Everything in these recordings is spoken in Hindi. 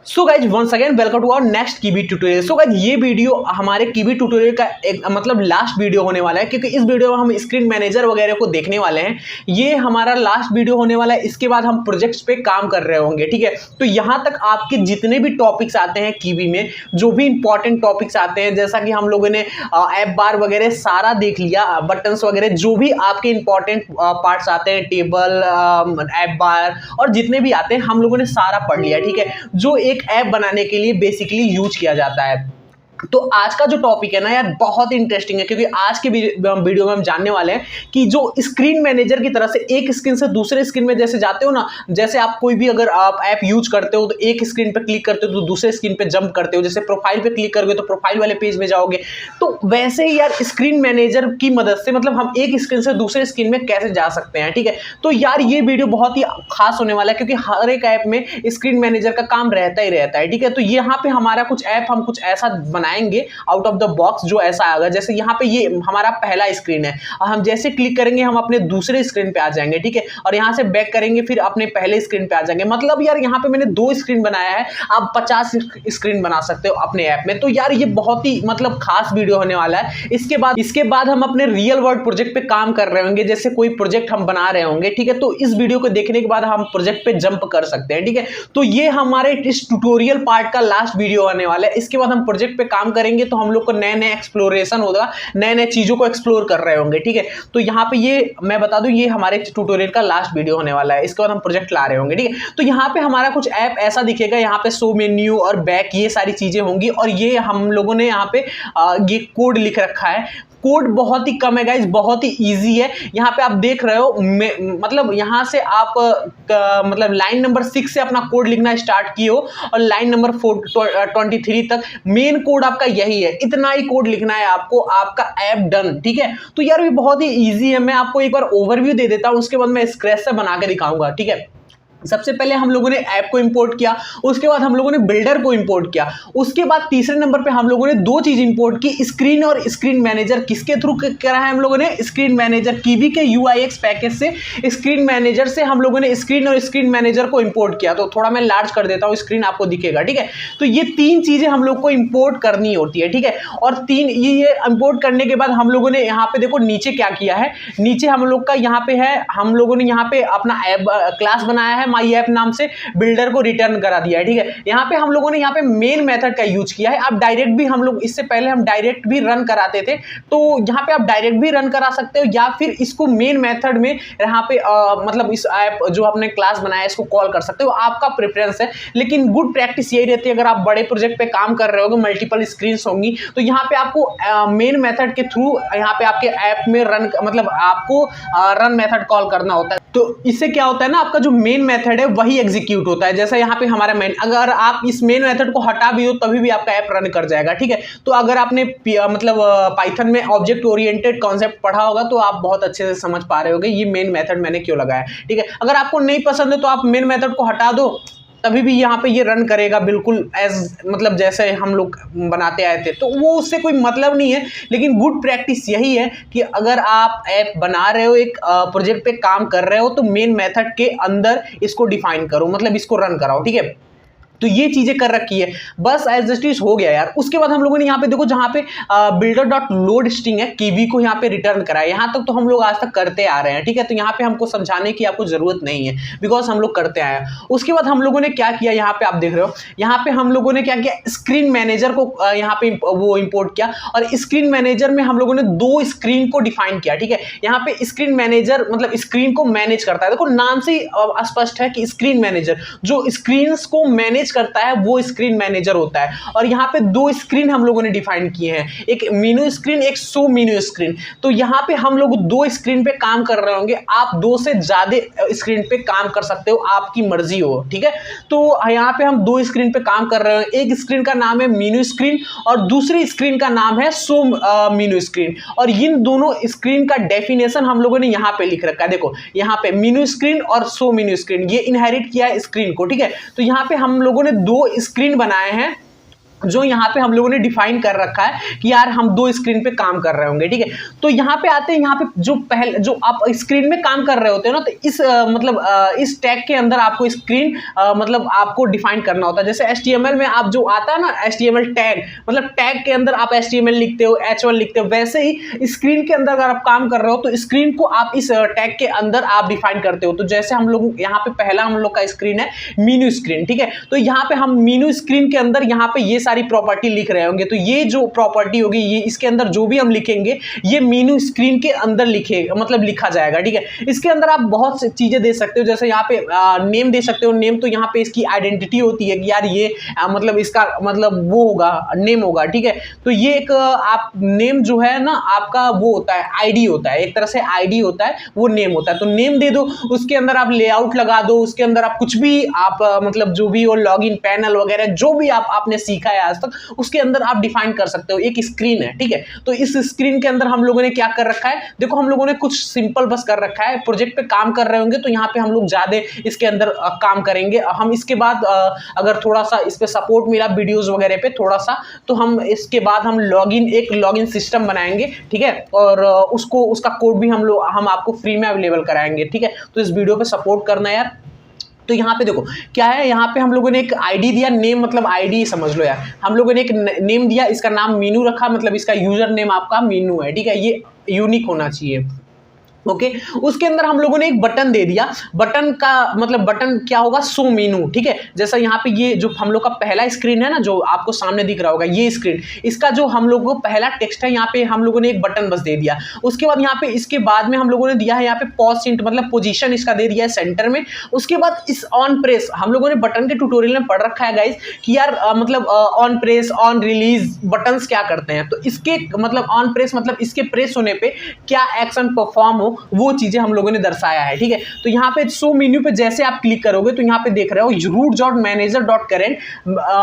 So guys once again welcome to our next Kivy tutorial. So guys ये वीडियो हमारे कीबी ट्यूटोरियल का एक मतलब लास्ट वीडियो होने वाला है, क्योंकि इस वीडियो में हम स्क्रीन मैनेजर वगैरह को देखने वाले हैं। ये हमारा लास्ट वीडियो होने वाला है। इसके बाद हम प्रोजेक्ट्स पे काम कर रहे होंगे, ठीक है। तो यहां तक आपके जितने भी टॉपिक्स आते हैं कीबी में, जो भी इंपॉर्टेंट टॉपिक्स आते हैं, जैसा कि हम लोगों ने ऐप बार वगैरह सारा देख लिया, बटन्स वगैरह जो भी आपके इंपॉर्टेंट पार्ट्स आते हैं, टेबल, ऐप बार और जितने भी आते हैं, हम लोगों ने सारा पढ़ लिया, ठीक है। जो एक ऐप बनाने के लिए बेसिकली यूज किया जाता है। तो आज का जो टॉपिक है ना यार, बहुत इंटरेस्टिंग है, क्योंकि आज के वीडियो में हम जानने वाले हैं कि जो स्क्रीन मैनेजर की तरह से एक स्क्रीन से दूसरे स्क्रीन में जैसे जाते हो ना, जैसे आप कोई भी अगर आप ऐप यूज करते हो तो एक स्क्रीन पे क्लिक करते हो तो दूसरे स्क्रीन पे जंप करते हो, जैसे प्रोफाइल पे क्लिक करोगे तो प्रोफाइल वाले पेज में जाओगे। तो वैसे ही यार स्क्रीन मैनेजर की मदद से मतलब हम एक स्क्रीन से दूसरे स्क्रीन में कैसे जा सकते हैं, ठीक है। तो यार ये वीडियो बहुत ही खास होने वाला है, क्योंकि हर एक ऐप में स्क्रीन मैनेजर का काम रहता ही रहता है, ठीक है। तो यहाँ पे हमारा कुछ ऐप हम कुछ ऐसा बनाएंगे आउट ऑफ द बॉक्स जो ऐसा आएगा। जैसे यहाँ पे ये हमारा पहला स्क्रीन है और हम जैसे क्लिक करेंगे हम अपने दूसरे स्क्रीन पे आ जाएंगे, ठीक है। और यहाँ से बैक करेंगे फिर अपने पहले स्क्रीन पे आ जाएंगे। मतलब यार यहाँ पे मैंने 2 स्क्रीन बनाया है, आप 50 स्क्रीन बना सकते हो अपने ऐप में। तो यार ये बहुत ही मतलब खास वीडियो होने वाला है। इसके बाद हम अपने रियल वर्ल्ड प्रोजेक्ट पे काम कर रहे होंगे, जैसे कोई प्रोजेक्ट हम बना रहे होंगे, ठीक है। तो इस वीडियो को देखने के बाद हम प्रोजेक्ट पे जंप कर सकते हैं, ठीक है। तो ये हमारे इस ट्यूटोरियल पार्ट का लास्ट वीडियो आने वाला है। इसके बाद हम प्रोजेक्ट पे काम करेंगे तो हम लोग को नए नए एक्सप्लोरेशन होगा, नए नए चीजों को एक्सप्लोर कर रहे होंगे, ठीक है। तो यहाँ पे ये मैं बता दूं, ये हमारे ट्यूटोरियल का लास्ट वीडियो होने वाला है। इसके बाद हम प्रोजेक्ट ला रहे होंगे, ठीक है। तो यहाँ पे हमारा कुछ ऐप ऐसा दिखेगा, यहाँ पे शो मेन्यू और बैक ये सारी चीजें होंगी। और ये हम लोगों ने यहाँ पे ये कोड लिख रखा है। कोड बहुत ही कम है गाइज, बहुत ही इजी है। यहाँ पे आप देख रहे हो, मतलब यहाँ से आप मतलब लाइन नंबर 6 से अपना कोड लिखना स्टार्ट किए हो और लाइन नंबर 23 तक मेन कोड आपका यही है। इतना ही कोड लिखना है आपको, आपका ऐप डन, ठीक है। तो यार ये बहुत ही इजी है। मैं आपको एक बार ओवरव्यू दे देता हूँ, उसके बाद मैं स्क्रैच से बना के दिखाऊंगा, ठीक है। सबसे पहले हम लोगों ने ऐप को इंपोर्ट किया, उसके बाद हम लोगों ने बिल्डर को इंपोर्ट किया, उसके बाद तीसरे नंबर पे हम लोगों ने 2 चीज इंपोर्ट की, स्क्रीन और स्क्रीन मैनेजर। किसके थ्रू करा है हम लोगों ने? स्क्रीन मैनेजर, कीबी के UIX पैकेज से स्क्रीन मैनेजर से हम लोगों ने स्क्रीन और स्क्रीन मैनेजर को इंपोर्ट किया। तो थोड़ा मैं लार्ज कर देता हूं, स्क्रीन आपको दिखेगा, ठीक है। तो ये 3 चीजें हम लोग को इंपोर्ट करनी होती है, ठीक है। और 3 ये इंपोर्ट करने के बाद हम लोगों ने यहाँ पे देखो नीचे क्या किया है। नीचे हम लोग का यहाँ पे है, हम लोगों ने यहाँ पे अपना ऐप क्लास बनाया है माई ऐप नाम से, बिल्डर को रिटर्न करा दिया है, ठीक है। यहाँ पे हम लोगों ने यहाँ पे मेन मेथड का यूज किया है। आप डायरेक्ट भी, हम लोग इससे पहले हम डायरेक्ट भी रन कराते थे, तो यहाँ पे आप डायरेक्ट भी रन करा सकते हो, या फिर इसको मेन मेथड में यहाँ पे मतलब इस ऐप जो आपने क्लास बनाया इसको कॉल कर सकते हो, आपका प्रेफरेंस है। लेकिन गुड प्रैक्टिस यही रहती है, अगर आप बड़े प्रोजेक्ट पे काम कर रहे हो, मल्टीपल स्क्रीन होंगी, तो यहाँ पे आपको मेन मेथड के थ्रू यहाँ पे आपके ऐप में रन मतलब आपको रन मेथड कॉल करना होता है। तो इससे क्या होता है ना, आपका जो मेन मेथड है वही एग्जीक्यूट होता है। जैसा यहाँ पे हमारा मेन, अगर आप इस मेन मेथड को हटा भी हो तभी भी आपका ऐप रन कर जाएगा, ठीक है। तो अगर आपने मतलब पाइथन में ऑब्जेक्ट ओरिएंटेड कॉन्सेप्ट पढ़ा होगा तो आप बहुत अच्छे से समझ पा रहे होगे ये मेन मेथड मैंने क्यों लगाया, ठीक है। अगर आपको नहीं पसंद है तो आप मेन मेथड को हटा दो, तभी भी यहाँ पे ये रन करेगा बिल्कुल एज मतलब जैसे हम लोग बनाते आए थे। तो वो उससे कोई मतलब नहीं है, लेकिन गुड प्रैक्टिस यही है कि अगर आप ऐप बना रहे हो, एक प्रोजेक्ट पे काम कर रहे हो, तो मेन मेथड के अंदर इसको डिफाइन करो, मतलब इसको रन कराओ, ठीक है। तो ये चीजें कर रखी है, बस एज जस्टिस हो गया यार। उसके बाद हम लोगों ने यहाँ पे देखो, जहाँ पे बिल्डर डॉट लोड स्ट्रिंग है, कीबी को यहाँ पे रिटर्न करा है। यहाँ तक तो हम लोग आज तक करते आ रहे हैं, ठीक है। तो यहाँ पे हमको समझाने की आपको जरूरत नहीं है, बिकॉज हम लोग करते आए हैं। उसके बाद हम लोगों ने क्या किया, यहाँ पे आप देख रहे हो, यहाँ पे हम लोगों ने क्या किया, स्क्रीन मैनेजर को यहाँ पे वो इंपोर्ट किया। और स्क्रीन मैनेजर में हम लोगों ने 2 स्क्रीन को डिफाइन किया, ठीक है। यहाँ पे स्क्रीन मैनेजर मतलब स्क्रीन को मैनेज करता है। देखो नाम से स्पष्ट है कि स्क्रीन मैनेजर जो स्क्रीन को मैनेज करता है वो स्क्रीन मैनेजर होता है। और यहाँ पे 2 स्क्रीन हम लोगों ने डिफाइन किए हैं, एक मेनू स्क्रीन, एक शो मेन्यू स्क्रीन। तो यहाँ पे हम लोग 2 स्क्रीन पे काम कर रहे होंगे, आप 2 से ज्यादा स्क्रीन पे काम कर सकते हो, आपकी मर्जी हो, ठीक है। तो यहाँ पे हम 2 स्क्रीन पे काम कर रहे हैं। एक स्क्रीन का नाम है मेन्यू स्क्रीन और दूसरी स्क्रीन का नाम है शो मेन्यू स्क्रीन। और इन दोनों स्क्रीन का डेफिनेशन हम लोगों ने यहाँ पे लिख रखा है। देखो यहाँ पे मेन्यू स्क्रीन और शो मेन्यू स्क्रीन, ये इनहेरिट किया है स्क्रीन को, ठीक है। तो यहाँ पे हम लोगों ने 2 स्क्रीन बनाए हैं, जो यहाँ पे हम लोगों ने डिफाइन कर रखा है कि यार हम 2 स्क्रीन पे काम कर रहे होंगे, ठीक है। तो यहाँ पे आते हैं, यहाँ पे जो आप स्क्रीन में काम कर रहे होते हो ना, तो इस इस टैग के अंदर आपको स्क्रीन मतलब आपको डिफाइन करना होता है। जैसे HTML में आप जो आता है ना HTML टैग, मतलब टैग के अंदर आप HTML लिखते हो, H1 लिखते हो, वैसे ही स्क्रीन के अंदर अगर आप काम कर रहे हो तो स्क्रीन को आप इस टैग के अंदर आप डिफाइन करते हो। तो जैसे हम लोग यहाँ पे पहला हम लोग का स्क्रीन है मीनू स्क्रीन, ठीक है। तो यहाँ पे हम मीनू स्क्रीन के अंदर यहाँ पे ये सारी प्रॉपर्टी लिख रहे होंगे। तो ये जो प्रॉपर्टी होगी, ये इसके अंदर जो भी हम लिखेंगे ये मीनू स्क्रीन के अंदर लिखा जाएगा, ठीक है। इसके अंदर आप बहुत सी चीजें दे सकते हो, जैसे यहाँ पे नेम दे सकते हो। नेम तो यहाँ पे इसकी आइडेंटिटी होती है कि यार ये मतलब इसका मतलब वो होगा, नेम होगा, ठीक है। तो ये एक आप नेम जो है ना आपका वो होता है, आईडी होता है, एक तरह से आईडी होता है, वो नेम होता है। तो नेम दे दो, उसके अंदर आप लेआउट लगा दो, उसके अंदर आप कुछ भी आप मतलब जो भी हो लॉगिन पैनल वगैरह जो भी आपने सीखा है आज तक, उसके अंदर आप डिफाइन कर सकते हो। एक स्क्रीन है, ठीक है। तो इस स्क्रीन के अंदर हम लोगों ने क्या कर रखा है, देखो हम लोगों ने कुछ सिंपल बस कर रखा है। प्रोजेक्ट पे काम कर रहे होंगे तो यहाँ पे हम लोग ज्यादा इसके अंदर काम करेंगे। हम इसके बाद अगर थोड़ा सा इस पे सपोर्ट मिला वीडियोस वगैरह पे थोड़ा सा, तो हम इसके बाद हम एक लॉगिन सिस्टम बनाएंगे, ठीक है। और उसका कोड भी हम आपको फ्री में अवेलेबल कराएंगे, ठीक है। तो इस वीडियो पे सपोर्ट करना यार। तो यहाँ पे देखो क्या है, यहाँ पे हम लोगों ने एक आईडी दिया, नेम मतलब आईडी समझ लो यार। हम लोगों ने एक नेम दिया, इसका नाम मीनू रखा, मतलब इसका यूजर नेम आपका मीनू है, ठीक है। ये यूनिक होना चाहिए, ओके। उसके अंदर हम लोगों ने एक बटन दे दिया। बटन का मतलब बटन क्या होगा, शो मेनू, ठीक है। जैसा यहाँ पे ये जो हम लोग का पहला स्क्रीन है ना, जो आपको सामने दिख रहा होगा ये स्क्रीन, इसका जो हम लोगों को पहला टेक्स्ट है, यहाँ पे हम लोगों ने एक बटन बस दे दिया। उसके बाद यहाँ पे इसके बाद में हम लोगों ने दिया है यहाँ पे पॉज मतलब पोजीशन इसका दे दिया है सेंटर में। उसके बाद इस ऑन प्रेस, हम लोगों ने बटन के ट्यूटोरियल में पढ़ रखा है गाइस कि यार मतलब on press on release buttons क्या करते हैं। तो इसके मतलब ऑन प्रेस मतलब इसके प्रेस होने पे क्या एक्शन परफॉर्म हो, वो चीजें हम लोगों ने दर्शाया है, ठीक है। तो यहाँ पे शो मेन्यू पे जैसे आप क्लिक करोगे तो यहाँ पे देख रहे हो root.manager.current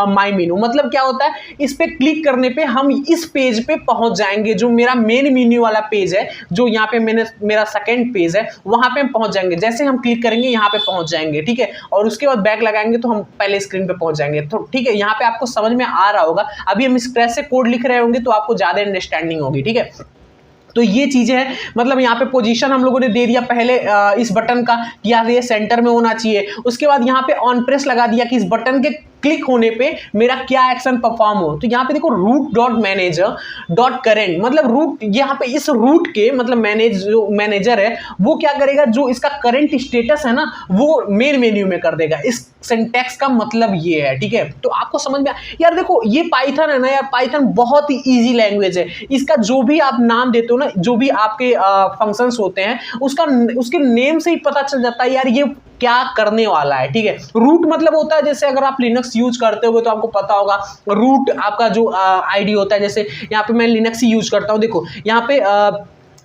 माई मेनू, मतलब क्या होता है, इस पे क्लिक करने पे हम इस पेज पे पहुंच जाएंगे, जो मेरा मेन मेन्यू वाला पेज है, जो यहाँ पे मेरा सेकंड पेज है, वहां पे हम पहुंच जाएंगे। जैसे हम क्लिक करेंगे यहाँ पे पहुंच जाएंगे, ठीक है। और उसके बाद बैक लगाएंगे तो हम पहले स्क्रीन पे पहुंच जाएंगे। तो ठीक है, यहाँ पे आपको समझ में आ रहा होगा। अभी हम स्क्रैच से कोड लिख रहे होंगे तो आपको ज्यादा अंडरस्टैंडिंग होगी, ठीक है। तो ये चीजें हैं, मतलब यहाँ पे पोजीशन हम लोगों ने दे दिया पहले इस बटन का कि यार ये सेंटर में होना चाहिए। उसके बाद यहाँ पे ऑन प्रेस लगा दिया कि इस बटन के क्लिक होने पे मेरा क्या एक्शन परफॉर्म हो। तो यहाँ पे देखो root.manager.current, मतलब रूट, यहाँ पे इस रूट के मतलब मैनेजर है वो क्या करेगा, जो इसका करंट स्टेटस है ना वो मेन मेन्यू में कर देगा। इस सिंटैक्स का मतलब ये है, ठीक है। तो आपको समझ में यार, देखो ये पाइथन है ना यार, पाइथन बहुत ही इजी लैंग्वेज है। इसका जो भी आप नाम देते हो ना, जो भी आपके फंक्शंस होते हैं, उसके नेम से ही पता चल जाता है यार ये क्या करने वाला है, ठीक है। रूट मतलब होता है, जैसे अगर आप लिनक्स यूज करते होगे तो आपको पता होगा रूट आपका जो आईडी होता है। जैसे यहाँ पे मैं लिनक्स ही यूज करता हूँ, देखो यहाँ पे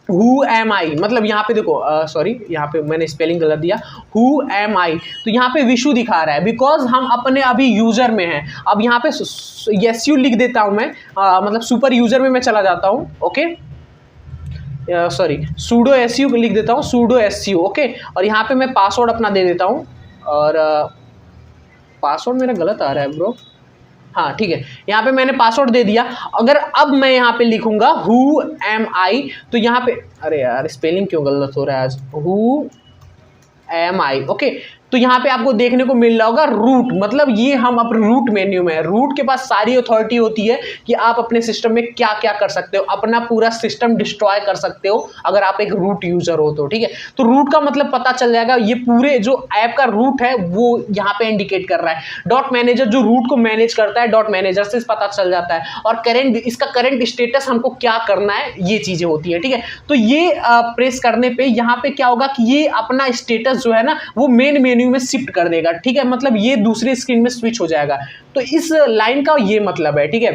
who am I, मतलब यहाँ पे देखो सॉरी यहाँ पे मैंने स्पेलिंग गलत दिया, who am I। तो यहाँ पे विशु दिखा रहा है बिकॉज हम अपने अभी यूजर में हैं। अब यहाँ पे SU लिख देता हूँ मैं, मतलब सुपर यूजर में मैं चला जाता हूँ, ओके। सॉरी sudo su लिख देता हूँ, sudo su, ओके। और यहाँ पे मैं पासवर्ड अपना दे देता हूँ, और पासवर्ड मेरा गलत आ रहा है ब्रो, हाँ ठीक है। यहाँ पे मैंने पासवर्ड दे दिया। अगर अब मैं यहाँ पे लिखूंगा who am I, तो यहाँ पे अरे यार स्पेलिंग क्यों गलत हो रहा है आज, who am I, ओके। तो यहाँ पे आपको देखने को मिल रहा होगा रूट, मतलब ये हम अपने रूट मेन्यू में है। रूट के पास सारी अथॉरिटी होती है कि आप अपने सिस्टम में क्या क्या कर सकते हो, अपना पूरा सिस्टम डिस्ट्रॉय कर सकते हो अगर आप एक रूट यूजर हो तो, ठीक है। तो रूट का मतलब पता चल जाएगा, ये पूरे जो ऐप का रूट है वो यहाँ पे इंडिकेट कर रहा है। डॉट मैनेजर जो रूट को मैनेज करता है, डॉट मैनेजर से पता चल जाता है। और करंट, इसका करंट स्टेटस हमको क्या करना है, ये चीजें होती है, ठीक है। तो ये प्रेस करने पे यहाँ पे क्या होगा कि ये अपना स्टेटस जो है ना वो मेन मेन्यू में शिफ्ट कर देगा, ठीक है। मतलब ये दूसरे स्क्रीन में स्विच हो जाएगा। तो इस लाइन का ये मतलब है, ठीक है।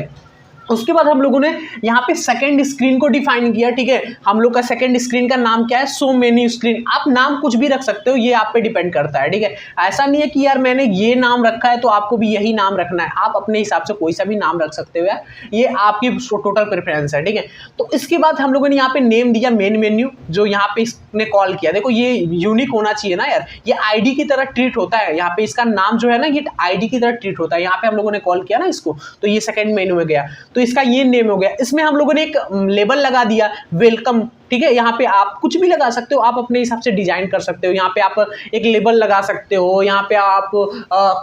उसके बाद हम लोगों ने यहाँ पे सेकंड स्क्रीन को डिफाइन किया, ठीक है। हम लोग का सेकंड स्क्रीन का नाम क्या है, सो मेन्यू स्क्रीन। आप नाम कुछ भी रख सकते हो, ये आप पे डिपेंड करता है, ठीक है। ऐसा नहीं है कि यार मैंने ये नाम रखा है तो आपको भी यही नाम रखना है, आप अपने हिसाब से कोई सा भी नाम रख सकते हो यार, ये आपकी टोटल प्रेफरेंस है, ठीक है। तो इसके बाद हम लोगों ने यहाँ पे नेम दिया मेन मेन्यू, जो यहाँ पे इसने कॉल किया। देखो ये यूनिक होना चाहिए ना यार, ये आईडी की तरह ट्रीट होता है, यहाँ पे इसका नाम जो है ना ये आईडी की तरह ट्रीट होता है। यहाँ पे हम लोगों ने कॉल किया ना इसको, तो ये सेकंड मेन्यू में गया, तो इसका ये नेम हो गया। इसमें हम लोगों ने एक लेबल लगा दिया वेलकम, ठीक है। यहाँ पे आप कुछ भी लगा सकते हो, आप अपने हिसाब से डिजाइन कर सकते हो। यहाँ पे आप एक लेबल लगा सकते हो, यहाँ पे आप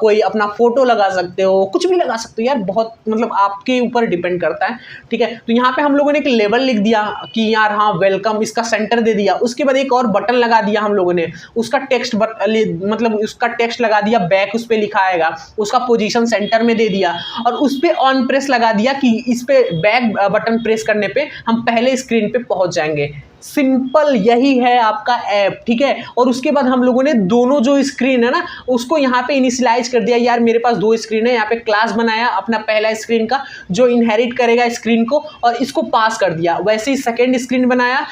कोई अपना फोटो लगा सकते हो, कुछ भी लगा सकते हो यार, बहुत मतलब आपके ऊपर डिपेंड करता है, ठीक है। तो यहाँ पे हम लोगों ने एक लेबल लिख दिया कि यार हाँ वेलकम, इसका सेंटर दे दिया। उसके बाद एक और बटन लगा दिया हम लोगों ने, उसका टेक्स्ट मतलब उसका टेक्स्ट लगा दिया, बैक उस पर लिखा आएगा, उसका पोजीशन सेंटर में दे दिया, और उस पर ऑन प्रेस लगा दिया कि इस पे बैक बटन प्रेस करने पे हम पहले स्क्रीन पे पहुंच जाएंगे। सिंपल यही है आपका ऐप, ठीक है। और उसके बाद हम लोगों ने दोनों जो स्क्रीन है ना उसको यहाँ पे इनिशियलाइज कर दिया। यार मेरे पास दो स्क्रीन है, यहाँ पे क्लास बनाया अपना पहला स्क्रीन का जो इनहेरिट करेगा स्क्रीन को, और इसको पास कर दिया। वैसे ही सेकंड स्क्रीन बनाया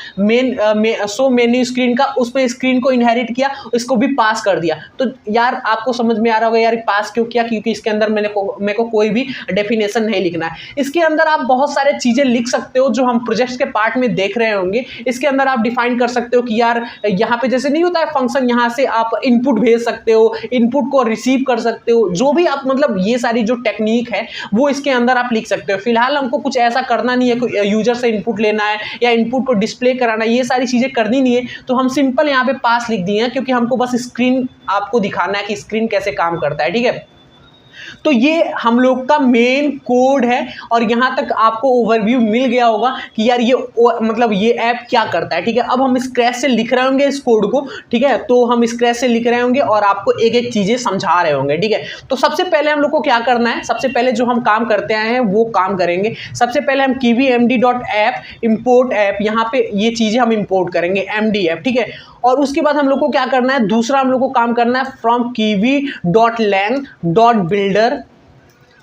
सो मेन्यू स्क्रीन का, उसमें स्क्रीन को इनहेरिट किया, इसको भी पास कर दिया। तो यार आपको समझ में आ रहा होगा यार पास क्यों किया, क्योंकि इसके अंदर मेरे को कोई भी डेफिनेशन नहीं लिखना है। इसके अंदर आप बहुत सारे चीजें लिख सकते हो जो हम प्रोजेक्ट्स के पार्ट में देख रहे होंगे। इसके अंदर आप डिफाइन कर सकते हो कि यार यहाँ पे जैसे नहीं होता है फंक्शन, यहाँ से आप इनपुट भेज सकते हो, इनपुट को रिसीव कर सकते हो, जो भी आप मतलब ये सारी जो टेक्निक है वो इसके अंदर आप लिख सकते हो। फिलहाल हमको कुछ ऐसा करना नहीं है कि यूजर से इनपुट लेना है या इनपुट को डिस्प्ले कराना है, ये सारी चीजें करनी नहीं है। तो हम सिंपल यहाँ पे पास लिख दिए हैं, क्योंकि हमको बस स्क्रीन आपको दिखाना है कि स्क्रीन कैसे काम करता है, ठीक है। तो ये हम लोग का मेन कोड है, और यहां तक आपको ओवरव्यू मिल गया होगा कि यार ये मतलब ये ऐप क्या करता है, ठीक है। अब हम स्क्रैच से लिख रहे होंगे इस कोड को, ठीक है। तो हम स्क्रैच से लिख रहे होंगे और आपको एक एक चीजें समझा रहे होंगे, ठीक है। तो सबसे पहले हम लोग को क्या करना है, सबसे पहले जो हम काम करते आए हैं वो काम करेंगे। सबसे पहले हम KiwiMD.app इंपोर्ट ऐप, यहाँ पे ये चीजें हम इंपोर्ट करेंगे MD ऐप, ठीक है। और उसके बाद हम लोग को क्या करना है, दूसरा हम लोग को काम करना है फ्रॉम kiwi.lang.builder,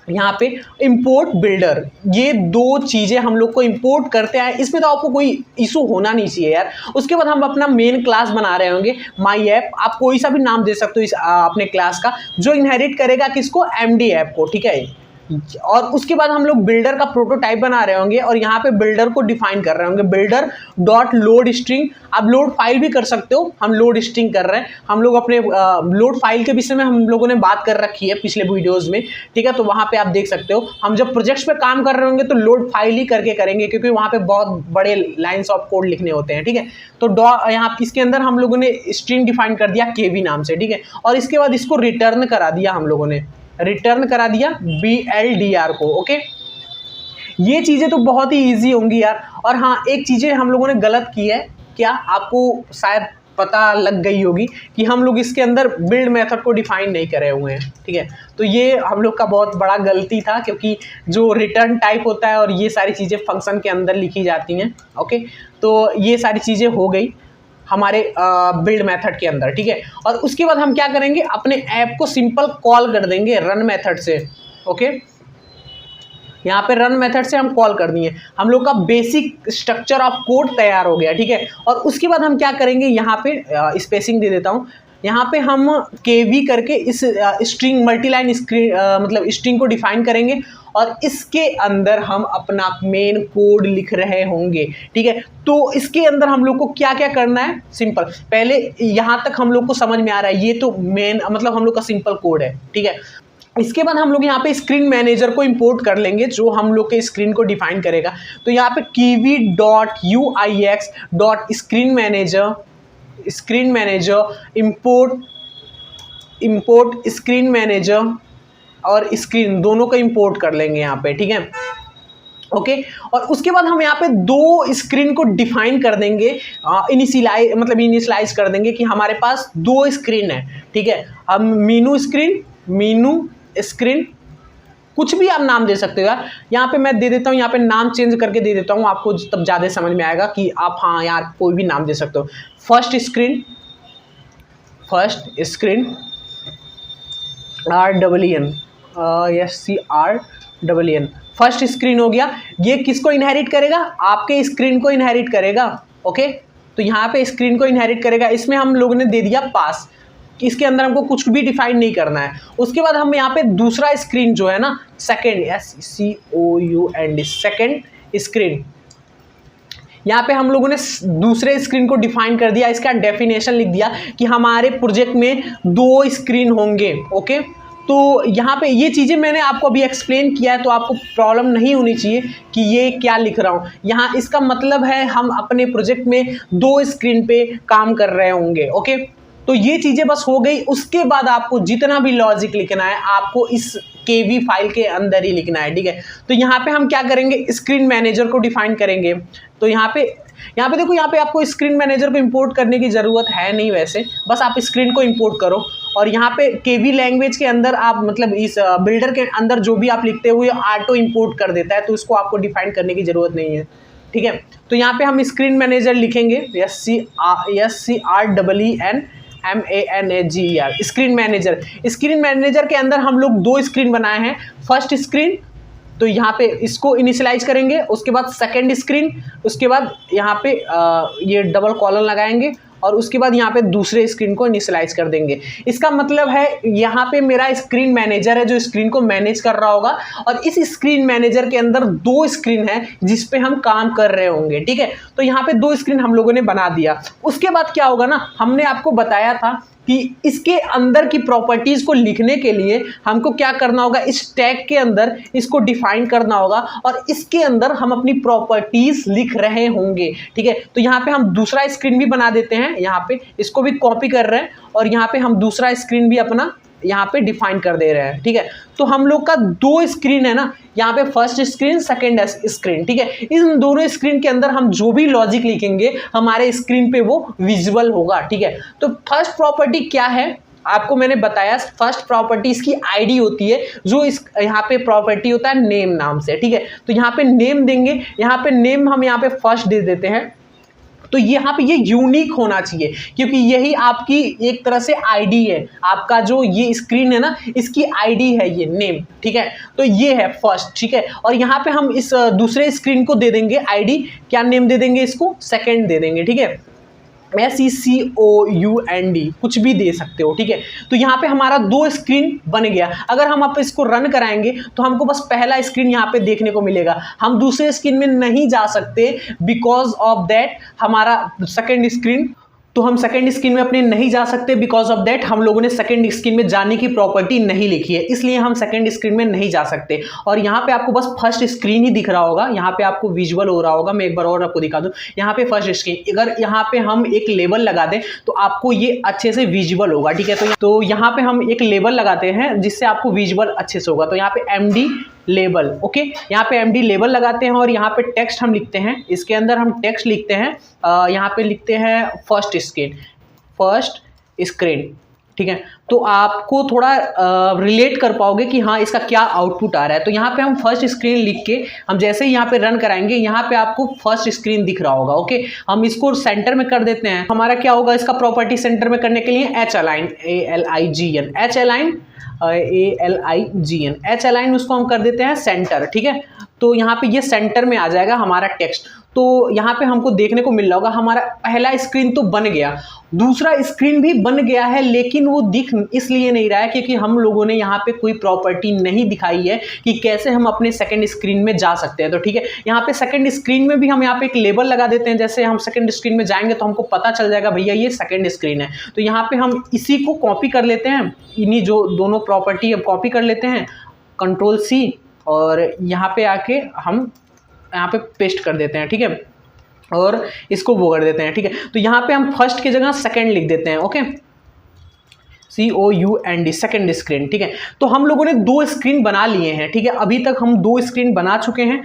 यहाँ पे इंपोर्ट बिल्डर। ये दो चीजें हम लोग को इंपोर्ट करते हैं, इसमें तो आपको कोई इशू होना नहीं चाहिए यार। उसके बाद हम अपना मेन क्लास बना रहे होंगे माई ऐप, आप कोई सा भी नाम दे सकते हो इस अपने क्लास का, जो इनहेरिट करेगा किसको, MD ऐप को, ठीक है। और उसके बाद हम लोग बिल्डर का प्रोटोटाइप बना रहे होंगे और यहाँ पे बिल्डर को डिफाइन कर रहे होंगे, बिल्डर डॉट लोड स्ट्रिंग। आप लोड फाइल भी कर सकते हो, हम लोड स्ट्रिंग कर रहे हैं। हम लोग अपने लोड फाइल के विषय में हम लोगों ने बात कर रखी है पिछले वीडियोस में, ठीक है। तो वहाँ पे आप देख सकते हो, हम जब प्रोजेक्ट्स पे काम कर रहे होंगे तो लोड फाइल ही करके करेंगे, क्योंकि वहाँ पे बहुत बड़े लाइन्स ऑफ कोड लिखने होते हैं, ठीक है। तो यहाँ इसके अंदर हम लोगों ने स्ट्रिंग डिफाइन कर दिया KV नाम से, ठीक है। और इसके बाद इसको रिटर्न करा दिया, हम लोगों ने रिटर्न करा दिया BLDR को, ओके। ये चीजें तो बहुत ही इजी होंगी यार। और हाँ, एक चीजें हम लोगों ने गलत की है, क्या आपको शायद पता लग गई होगी कि हम लोग इसके अंदर बिल्ड मेथड को डिफाइन नहीं करे हुए हैं, ठीक है। तो ये हम लोग का बहुत बड़ा गलती था, क्योंकि जो रिटर्न टाइप होता है और ये सारी चीजें फंक्शन के अंदर लिखी जाती हैं, ओके। तो ये सारी चीजें हो गई हमारे बिल्ड मेथड के अंदर, ठीक है। और उसके बाद हम क्या करेंगे, अपने ऐप को सिंपल कॉल कर देंगे रन मेथड से, ओके। यहाँ पे रन मेथड से हम कॉल कर दिए, हम लोग का बेसिक स्ट्रक्चर ऑफ कोड तैयार हो गया, ठीक है। और उसके बाद हम क्या करेंगे, यहाँ पे स्पेसिंग दे देता हूँ, यहाँ पे हम KV करके इस स्ट्रिंग मल्टीलाइन मतलब स्ट्रिंग को डिफाइन करेंगे, और इसके अंदर हम अपना मेन कोड लिख रहे होंगे, ठीक है। तो इसके अंदर हम लोग को क्या क्या करना है, सिंपल, पहले यहाँ तक हम लोग को समझ में आ रहा है, ये तो मेन मतलब हम लोग का सिंपल कोड है, ठीक है। इसके बाद हम लोग यहाँ पे स्क्रीन मैनेजर को इंपोर्ट कर लेंगे, जो हम लोग के स्क्रीन को डिफाइन करेगा। तो यहाँ पे kiwi.uix.स्क्रीन मैनेजर इंपोर्ट स्क्रीन मैनेजर और स्क्रीन दोनों को इंपोर्ट कर लेंगे यहाँ पे, ठीक है, ओके। और उसके बाद हम यहाँ पे दो स्क्रीन को डिफाइन कर देंगे, इनिशियलाइज कर देंगे कि हमारे पास दो स्क्रीन है, ठीक है। हम मीनू स्क्रीन कुछ भी आप नाम दे सकते हो यार। यहाँ पे मैं दे देता हूँ, यहाँ पे नाम चेंज करके दे देता हूँ, आपको तब ज़्यादा समझ में आएगा कि आप हाँ यार कोई भी नाम दे सकते हो। First screen RWN SCR EN first screen हो गया। ये किसको इनहेरिट करेगा? आपके स्क्रीन को इनहेरिट करेगा। ओके, तो यहाँ पे स्क्रीन को इनहेरिट करेगा। इसमें हम लोगों ने दे दिया पास, इसके अंदर हमको कुछ भी डिफाइन नहीं करना है। उसके बाद हम यहाँ पे दूसरा स्क्रीन जो है ना, सेकेंड, SCOUND, सेकेंड स्क्रीन, यहाँ पे हम लोगों ने दूसरे स्क्रीन को डिफाइन कर दिया। इसका डेफिनेशन लिख दिया कि हमारे प्रोजेक्ट में 2 स्क्रीन होंगे। ओके, तो यहाँ पे ये चीज़ें मैंने आपको अभी एक्सप्लेन किया है, तो आपको प्रॉब्लम नहीं होनी चाहिए कि ये क्या लिख रहा हूँ। यहाँ इसका मतलब है हम अपने प्रोजेक्ट में 2 स्क्रीन पे काम कर रहे होंगे। ओके, तो ये चीज़ें बस हो गई। उसके बाद आपको जितना भी लॉजिक लिखना है आपको इस KV फाइल के अंदर ही लिखना है। ठीक है, तो यहाँ पे हम क्या करेंगे, स्क्रीन मैनेजर को डिफाइन करेंगे। तो यहाँ पे देखो, यहाँ पे आपको स्क्रीन मैनेजर को इंपोर्ट करने की ज़रूरत है नहीं, वैसे बस आप स्क्रीन को इंपोर्ट करो। और यहाँ पे KV लैंग्वेज के अंदर आप मतलब इस बिल्डर के अंदर जो भी आप लिखते हुए ऑटो इंपोर्ट कर देता है, तो इसको आपको डिफाइन करने की ज़रूरत नहीं है। ठीक है, तो यहाँ पे हम स्क्रीन मैनेजर लिखेंगे, SCREEN screen manager. Screen manager के अंदर हम लोग 2 स्क्रीन बनाए हैं। फर्स्ट स्क्रीन, तो यहाँ पे इसको इनिशियलाइज करेंगे। उसके बाद सेकंड स्क्रीन, उसके बाद यहाँ पे ये डबल कॉलन लगाएंगे और उसके बाद यहाँ पे दूसरे स्क्रीन को इनिशियलाइज कर देंगे। इसका मतलब है यहाँ पे मेरा स्क्रीन मैनेजर है जो स्क्रीन को मैनेज कर रहा होगा, और इस स्क्रीन मैनेजर के अंदर 2 स्क्रीन है जिस पे हम काम कर रहे होंगे। ठीक है, तो यहाँ पे 2 स्क्रीन हम लोगों ने बना दिया। उसके बाद क्या होगा ना, हमने आपको बताया था कि इसके अंदर की प्रॉपर्टीज को लिखने के लिए हमको क्या करना होगा, इस टैग के अंदर इसको डिफाइन करना होगा और इसके अंदर हम अपनी प्रॉपर्टीज लिख रहे होंगे। ठीक है, तो यहाँ पे हम दूसरा स्क्रीन भी बना देते हैं। यहाँ पे इसको भी कॉपी कर रहे हैं और यहाँ पे हम दूसरा स्क्रीन भी अपना यहाँ पे डिफाइन कर दे रहे हैं। ठीक है, तो हम लोग का 2 स्क्रीन है ना, यहाँ पे फर्स्ट स्क्रीन, सेकंड स्क्रीन। ठीक है, इन दोनों स्क्रीन के अंदर हम जो भी लॉजिक लिखेंगे हमारे स्क्रीन पे वो विजुअल होगा। ठीक है, तो फर्स्ट प्रॉपर्टी क्या है आपको मैंने बताया। फर्स्ट प्रॉपर्टी इसकी आईडी होती है, जो इस यहाँ पे प्रॉपर्टी होता है नेम नाम से। ठीक है, तो यहाँ पे नेम देंगे। यहाँ पे नेम हम यहाँ पे फर्स्ट दे देते हैं। तो यहाँ पे ये यूनिक होना चाहिए क्योंकि यही आपकी एक तरह से आईडी है। आपका जो ये स्क्रीन है ना, इसकी आईडी है ये नेम। ठीक है, तो ये है फर्स्ट। ठीक है, और यहाँ पे हम इस दूसरे स्क्रीन को दे देंगे आईडी, क्या नेम दे देंगे, इसको सेकंड दे देंगे। ठीक है, SECOUND कुछ भी दे सकते हो। ठीक है, तो यहाँ पे हमारा 2 स्क्रीन बन गया। अगर हम आप इसको रन कराएंगे तो हमको बस पहला स्क्रीन यहाँ पे देखने को मिलेगा, हम दूसरे स्क्रीन में नहीं जा सकते बिकॉज ऑफ दैट हमारा सेकेंड स्क्रीन, तो हम सेकंड स्क्रीन में अपने नहीं जा सकते बिकॉज ऑफ दैट हम लोगों ने सेकंड स्क्रीन में जाने की प्रॉपर्टी नहीं लिखी है, इसलिए हम सेकंड स्क्रीन में नहीं जा सकते। और यहाँ पे आपको बस फर्स्ट स्क्रीन ही दिख रहा होगा, यहाँ पे आपको विजुअल हो रहा होगा। मैं एक बार और आपको दिखा दूं, यहाँ पे फर्स्ट स्क्रीन, अगर यहाँ पे हम एक लेबल लगा दें तो आपको ये अच्छे से विजुअल होगा। ठीक है, तो यहाँ पे हम एक लेबल लगाते हैं जिससे आपको विजुअल अच्छे से होगा। तो यहाँ पे MD लेबल, ओके, यहाँ पे MD लेबल लगाते हैं और यहाँ पे टेक्स्ट हम लिखते हैं। इसके अंदर हम टेक्स्ट लिखते हैं, यहाँ पे लिखते हैं फर्स्ट स्क्रीन। ठीक है, तो आपको थोड़ा रिलेट कर पाओगे कि हाँ इसका क्या आउटपुट आ रहा है। तो यहाँ पे हम फर्स्ट स्क्रीन लिख के हम जैसे ही यहाँ पे रन कराएंगे, यहाँ पे आपको फर्स्ट स्क्रीन दिख रहा होगा। ओके, हम इसको सेंटर में कर देते हैं। हमारा क्या होगा, इसका प्रॉपर्टी सेंटर में करने के लिए H अलाइन उसको हम कर देते हैं सेंटर। ठीक है, तो यहाँ पे ये सेंटर में आ जाएगा हमारा टेक्स्ट। तो यहाँ पे हमको देखने को मिल रहा होगा हमारा पहला स्क्रीन तो बन गया, दूसरा स्क्रीन भी बन गया है, लेकिन वो दिख इसलिए नहीं रहा है क्योंकि हम लोगों ने यहाँ पे कोई प्रॉपर्टी नहीं दिखाई है कि कैसे हम अपने सेकंड स्क्रीन में जा सकते हैं। तो ठीक है, यहाँ पे सेकंड स्क्रीन में भी हम यहाँ पे एक लेबल लगा देते हैं। जैसे हम सेकंड स्क्रीन में जाएंगे तो हमको पता चल जाएगा भैया ये सेकंड स्क्रीन है। तो यहाँ पे हम इसी को कॉपी कर लेते हैं, इन्हीं जो दोनों प्रॉपर्टी हम कॉपी कर लेते हैं, Ctrl+C, और यहाँ पे आके हम यहाँ पे पेस्ट कर देते हैं। ठीक है, और इसको वो कर देते हैं। ठीक है, तो यहाँ पे हम फर्स्ट की जगह सेकंड लिख देते हैं। Okay, COUND second screen. ठीक है, तो हम लोगों ने 2 स्क्रीन बना लिए हैं। ठीक है, अभी तक हम 2 स्क्रीन बना चुके हैं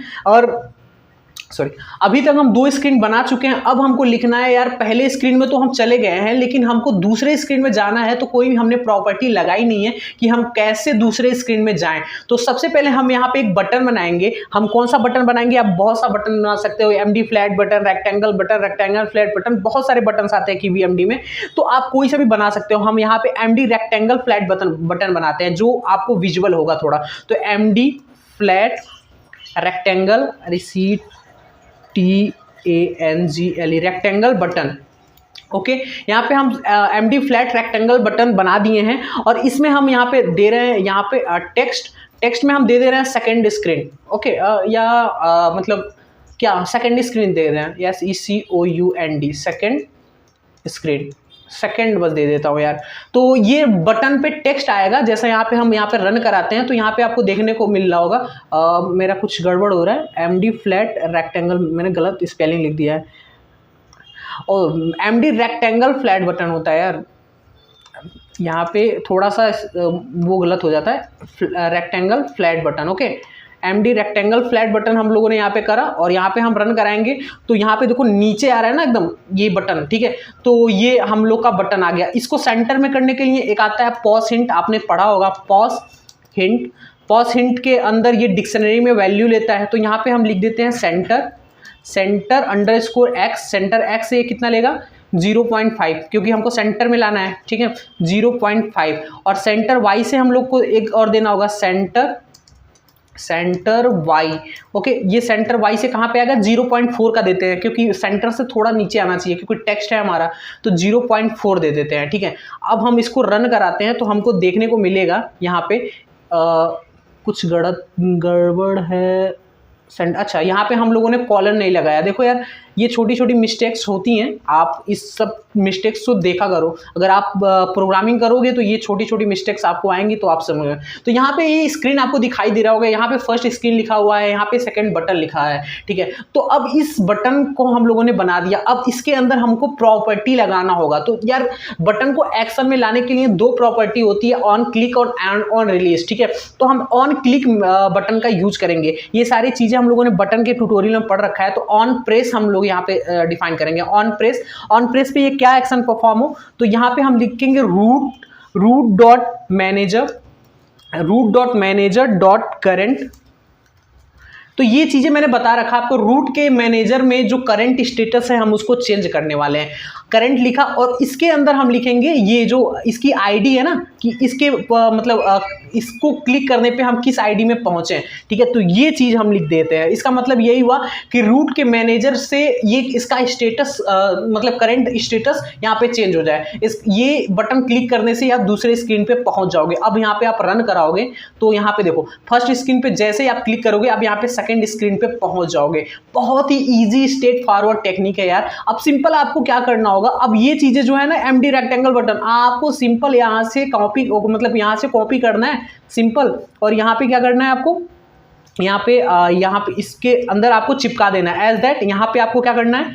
अभी तक हम 2 स्क्रीन बना चुके हैं। अब हमको लिखना है यार, पहले स्क्रीन में तो हम चले गए हैं लेकिन हमको दूसरे स्क्रीन में जाना है, तो कोई भी हमने प्रॉपर्टी लगाई नहीं है कि हम कैसे दूसरे स्क्रीन में जाएं। तो सबसे पहले हम यहाँ पे एक बटन बनाएंगे। हम कौन सा बटन बनाएंगे, आप बहुत सा बटन बना सकते हो, MD flat button, rectangle flat button, बहुत सारे बटन आते हैं KVMD में, तो आप कोई सा भी बना सकते हो। हम यहाँ पे MD रेक्टेंगल फ्लैट बटन बनाते हैं जो आपको विजुअल होगा थोड़ा। तो MD flat rectangle RECTANGLE rectangle button. Okay, यहाँ पे हम MD फ्लैट रेक्टेंगल बटन बना दिए हैं और इसमें हम यहाँ पे दे रहे हैं, यहाँ पे टेक्स्ट में हम दे रहे हैं सेकेंड स्क्रीन। ओके, मतलब क्या सेकेंड स्क्रीन दे रहे हैं, yes SECOUND second screen, second बस दे देता हूँ यार। तो ये बटन पे टेक्स्ट आएगा, जैसा यहाँ पे हम यहाँ पे रन कराते हैं तो यहाँ पे आपको देखने को मिल रहा होगा। मेरा कुछ गड़बड़ हो रहा है, MD फ्लैट रेक्टेंगल मैंने गलत स्पेलिंग लिख दिया है, और MD रेक्टेंगल फ्लैट बटन होता है यार, यहाँ पे थोड़ा सा वो गलत हो जाता है, rectangle flat button. Okay, MD rectangle flat button हम लोगों ने यहाँ पे करा और यहाँ पे हम रन कराएंगे तो यहाँ पे देखो नीचे आ रहा है ना एकदम ये बटन, ठीक है। तो ये हम लोग का बटन आ गया। इसको सेंटर में करने के लिए एक आता है पॉज हिंट, आपने पढ़ा होगा पॉज हिंट। पॉज हिंट के अंदर ये डिक्शनरी में वैल्यू लेता है, तो यहाँ पे हम लिख देते हैं सेंटर _x। सेंटर x से कितना लेगा 0.5, क्योंकि हमको सेंटर में लाना है, ठीक है 0.5। और सेंटर y से हम लोग को एक और देना होगा सेंटर y। ओके, ये सेंटर y से कहाँ पे आएगा 0.4 का देते हैं, क्योंकि सेंटर से थोड़ा नीचे आना चाहिए क्योंकि टेक्स्ट है हमारा, तो 0.4 दे देते हैं, ठीक है। अब हम इसको रन कराते हैं तो हमको देखने को मिलेगा यहाँ पे कुछ गड़बड़ है। अच्छा, यहाँ पे हम लोगों ने कॉलन नहीं लगाया। देखो यार, ये छोटी छोटी मिस्टेक्स होती हैं, आप इस सब मिस्टेक्स को देखा करो। अगर आप प्रोग्रामिंग करोगे तो ये छोटी छोटी मिस्टेक्स आपको आएंगी तो आप समझ। तो यहाँ पे ये स्क्रीन आपको दिखाई दे रहा होगा, यहाँ पे फर्स्ट स्क्रीन लिखा हुआ है, यहाँ पे सेकंड बटन लिखा है, ठीक है। तो अब इस बटन को हम लोगों ने बना दिया। अब इसके अंदर हमको प्रॉपर्टी लगाना होगा। तो यार बटन को एक्शन में लाने के लिए दो प्रॉपर्टी होती है, ऑन क्लिक और ऑन रिलीज, ठीक है। तो हम ऑन क्लिक बटन का यूज करेंगे। ये सारी चीजें हम लोगों ने बटन के ट्यूटोरियल में पढ़ रखा है। तो ऑन प्रेस हम लोग यहाँ पे डिफाइन करेंगे। ऑन प्रेस पे ये क्या एक्शन परफॉर्म हो, तो यहाँ पे हम लिखेंगे रूट मैनेजर डॉट करेंट। तो ये चीजें मैंने बता रखा आपको। रूट के मैनेजर में जो करंट स्टेटस है हम उसको चेंज करने वाले हैं। करंट लिखा और इसके अंदर हम लिखेंगे ये जो इसकी आईडी है ना, कि इसके मतलब इसको क्लिक करने पे हम किस आईडी में पहुंचे, ठीक है। तो ये चीज हम लिख देते हैं। इसका मतलब यही हुआ कि रूट के मैनेजर से ये इसका स्टेटस मतलब करंट स्टेटस यहाँ पे चेंज हो जाए। ये बटन क्लिक करने से आप दूसरे स्क्रीन पे पहुंच जाओगे। अब यहाँ पे आप रन कराओगे तो यहाँ पे देखो फर्स्ट स्क्रीन पे जैसे ही आप क्लिक करोगे अब यहाँ पे सेकंड स्क्रीन पे पहुंच जाओगे। बहुत ही इजी स्ट्रेट फॉरवर्ड टेक्निक है यार। अब सिंपल आपको क्या करना होगा, अब ये चीजें जो है ना MD रेक्टेंगल बटन आपको सिंपल यहाँ से कॉपी, मतलब यहाँ से कॉपी करना है सिंपल, और यहाँ पे क्या करना है आपको, यहाँ पे इसके अंदर आपको चिपका देना है एज दैट। यहाँ पे आपको क्या करना है,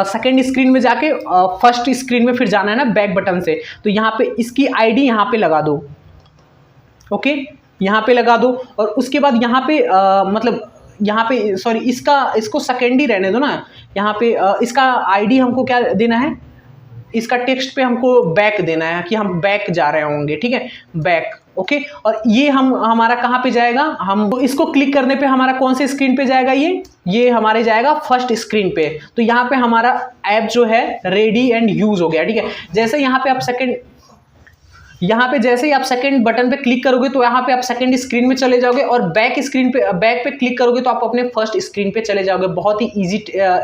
सेकेंड स्क्रीन में जाके फर्स्ट स्क्रीन में फिर जाना है ना बैक बटन से। तो यहाँ पे इसकी आईडी यहाँ पे लगा दो, ओके यहाँ पे लगा दो। और उसके बाद यहाँ पे मतलब यहाँ पे सॉरी इसको सेकेंड ही रहने दो ना। यहाँ पे इसका आईडी हमको क्या देना है, इसका टेक्स्ट पे हमको बैक देना है कि हम बैक जा रहे होंगे, ठीक है बैक, ओके। और ये हमारा कहाँ पे जाएगा, हम इसको क्लिक करने पे हमारा कौन से स्क्रीन पे जाएगा, ये हमारे जाएगा फर्स्ट स्क्रीन पे। तो यहाँ पे हमारा ऐप जो है रेडी एंड यूज हो गया, ठीक है। जैसे यहाँ पे जैसे ही आप सेकंड बटन पे क्लिक करोगे तो यहाँ पे आप सेकंड स्क्रीन में चले जाओगे, और बैक पे क्लिक करोगे तो आप अपने फर्स्ट स्क्रीन पे चले जाओगे। बहुत ही इजी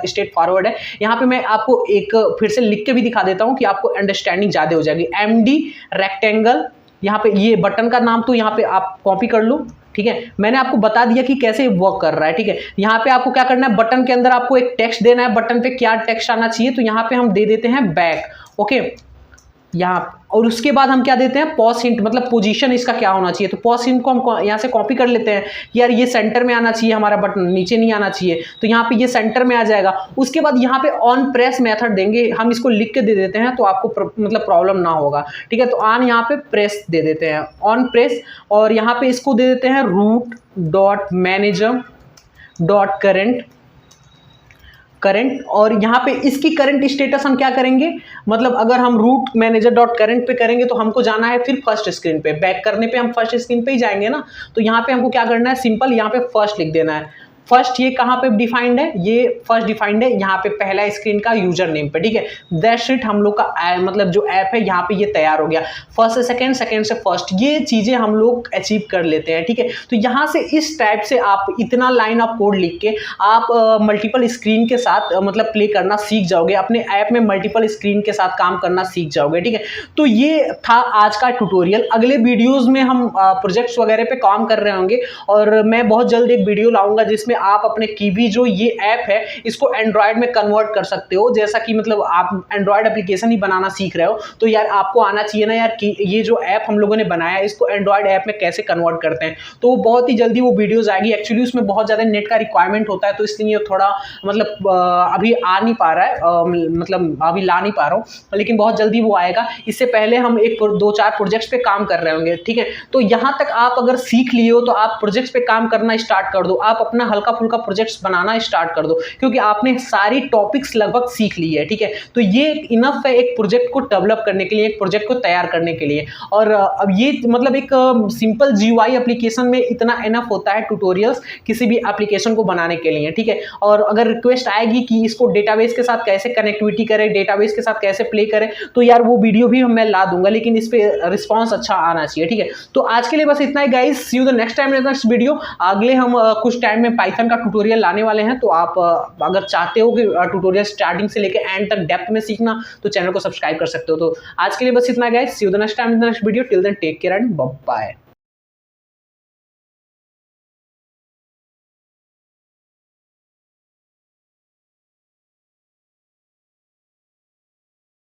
स्ट्रेट फॉरवर्ड है। यहाँ पे मैं आपको एक फिर से लिख के भी दिखा देता हूँ कि आपको अंडरस्टैंडिंग ज्यादा हो जाएगी। MD रेक्टेंगल, यहाँ पे ये बटन का नाम तो यहाँ पे आप कॉपी कर लो, ठीक है। मैंने आपको बता दिया कि कैसे वर्क कर रहा है, ठीक है। यहाँ पे आपको क्या करना है, बटन के अंदर आपको एक टेक्स्ट देना है, बटन पे क्या टेक्स्ट आना चाहिए, तो यहाँ पे हम दे देते हैं बैक, ओके यहाँ। और उसके बाद हम क्या देते हैं, पॉज हिंट, मतलब पोजीशन इसका क्या होना चाहिए। तो पॉज हिंट को हम यहाँ से कॉपी कर लेते हैं, यार ये सेंटर में आना चाहिए हमारा बटन, नीचे नहीं आना चाहिए। तो यहाँ पे ये सेंटर में आ जाएगा। उसके बाद यहाँ पे ऑन प्रेस मेथड देंगे, हम इसको लिख के दे देते हैं तो आपको मतलब प्रॉब्लम ना होगा, ठीक है। तो ऑन यहाँ पे प्रेस दे देते हैं, ऑन प्रेस, और यहाँ पे इसको दे देते हैं root dot manager dot current. और यहाँ पे इसकी करंट स्टेटस हम क्या करेंगे, मतलब अगर हम रूट मैनेजर डॉट करंट पे करेंगे तो हमको जाना है फिर फर्स्ट स्क्रीन पे, बैक करने पे हम फर्स्ट स्क्रीन पे ही जाएंगे ना। तो यहाँ पे हमको क्या करना है, सिंपल यहाँ पे फर्स्ट लिख देना है, फर्स्ट ये कहाँ पे डिफाइंड है, ये फर्स्ट डिफाइंड है यहाँ पे पहला स्क्रीन का यूजर नेम पे, ठीक है। दैट्स इट, हम लोग का मतलब जो ऐप है यहाँ पे ये तैयार हो गया। फर्स्ट से सेकंड, सेकंड से फर्स्ट, ये चीजें हम लोग अचीव कर लेते हैं, ठीक है। तो यहाँ से इस टाइप से आप इतना लाइन ऑफ कोड लिख के आप मल्टीपल स्क्रीन के साथ मतलब प्ले करना सीख जाओगे, अपने ऐप में मल्टीपल स्क्रीन के साथ काम करना सीख जाओगे, ठीक है। तो ये था आज का ट्यूटोरियल। अगले वीडियोस में हम प्रोजेक्ट्स वगैरह पे काम कर रहे होंगे और मैं बहुत जल्द एक वीडियो लाऊंगा जिसमें आप अपने कीवी जो ये ऐप है इसको एंड्रॉयड में कन्वर्ट कर सकते हो। जैसा कि मतलब आप एंड्रॉयड एप्लीकेशन ही बनाना सीख रहे हो तो यार आपको आना चाहिए ना यार कि ये जो ऐप हम लोगों ने बनाया है इसको एंड्रॉयड ऐप में कैसे कन्वर्ट करते हैं। तो बहुत ही जल्दी वो वीडियोज आएगी। एक्चुअली उसमें बहुत ज़्यादा नेट का रिक्वायरमेंट होता है तो इसलिए थोड़ा मतलब अभी आ नहीं पा रहा है, मतलब अभी ला नहीं पा रहा हूँ, लेकिन बहुत जल्दी वो आएगा। इससे पहले हम एक 2-4 प्रोजेक्ट्स पे काम कर रहे होंगे, ठीक है। तो यहाँ तक आप अगर सीख लिए हो तो आप प्रोजेक्ट्स पे काम करना स्टार्ट कर दो, आप अपना हल्का फुल्का प्रोजेक्ट्स बनाना स्टार्ट कर दो, क्योंकि आपने सारी टॉपिक्स लगभग सीख ली है, ठीक है। तो ये इनफ है एक प्रोजेक्ट को डेवलप करने के लिए, एक प्रोजेक्ट को तैयार करने के लिए। और अब ये मतलब एक सिंपल GUI एप्लीकेशन में इतना इनफ होता है ट्यूटोरियल्स किसी भी एप्लीकेशन को बनाने के लिए, ठीक है। और अगर रिक्वेस्ट आएगी कि इसको डेटाबेस के साथ कैसे कनेक्टिविटी करें, डेटाबेस के साथ कैसे प्ले करें, तो यार वो वीडियो भी मैं ला दूंगा, लेकिन इस पे रिस्पांस अच्छा आना चाहिए, ठीक है। तो आज के लिए बस इतना ही guys, see you the next time next video. अगले हम कुछ टाइम में पाइथन का ट्यूटोरियल लाने वाले हैं, तो आप अगर चाहते हो कि ट्यूटोरियल स्टार्टिंग से लेकर एंड तक डेप्थ में सीखना तो चैनल को सब्सक्राइब कर सकते हो। तो आज के लिए बस इतना guys, see you the next time next video. Till then take care and bye bye.